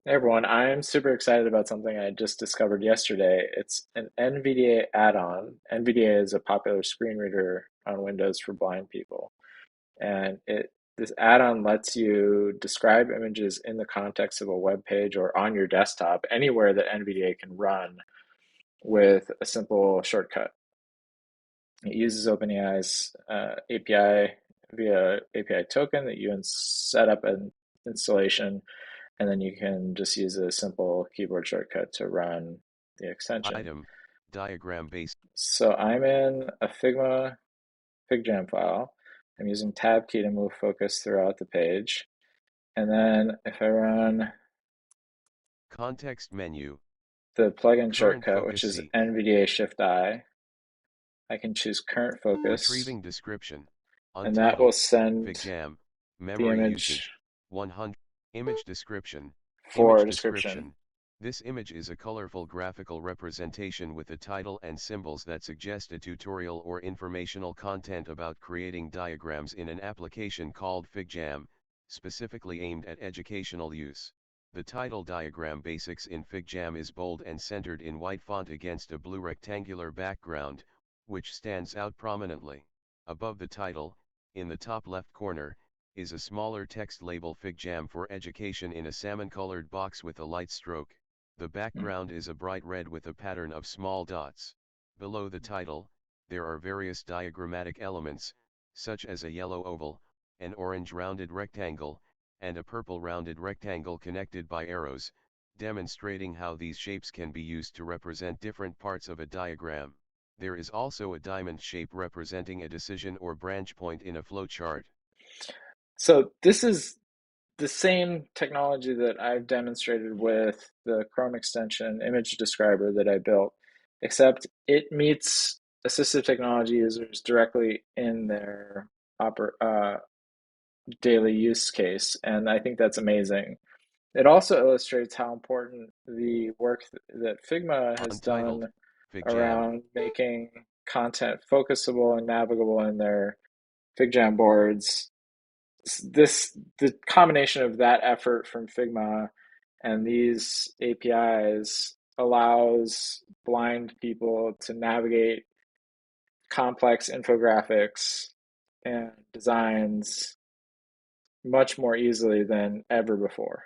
Hey everyone, I'm super excited about something I just discovered yesterday. It's an NVDA add-on. NVDA is a popular screen reader on Windows for blind people. And this add-on lets you describe images in the context of a web page or on your desktop, anywhere that NVDA can run with a simple shortcut. It uses OpenAI's API via API token that you set up an installation, and then you can just use a simple keyboard shortcut to run the extension. Item, diagram base, So I'm in a Figma Figjam file. I'm using tab key to move focus throughout the page. And then if I run context menu, the plugin current shortcut, which focus is C, NVDA Shift I can choose current focus, retrieving description, and that will untitled, send Figjam, the memory image usage, 100, image description, for image description. description. This image is a colorful graphical representation with a title and symbols that suggest a tutorial or informational content about creating diagrams in an application called Figjam, specifically aimed at educational use. The title diagram basics in Figjam is bold and centered in white font against a blue rectangular background, which stands out prominently. Above the title, in the top left corner, is a smaller text label Figjam for Education in a salmon-colored box with a light stroke. The background is a bright red with a pattern of small dots. Below the title, there are various diagrammatic elements, such as a yellow oval, an orange rounded rectangle, and a purple rounded rectangle connected by arrows, demonstrating how these shapes can be used to represent different parts of a diagram. There is also a diamond shape representing a decision or branch point in a flowchart. So this is the same technology that I've demonstrated with the Chrome extension image describer that I built, except it meets assistive technology users directly in their daily use case, and I think that's amazing. It also illustrates how important the work that Figma has done Untitled, Figjam, around making content focusable and navigable in their Figjam boards. The combination of that effort from Figma and these APIs allows blind people to navigate complex infographics and designs much more easily than ever before.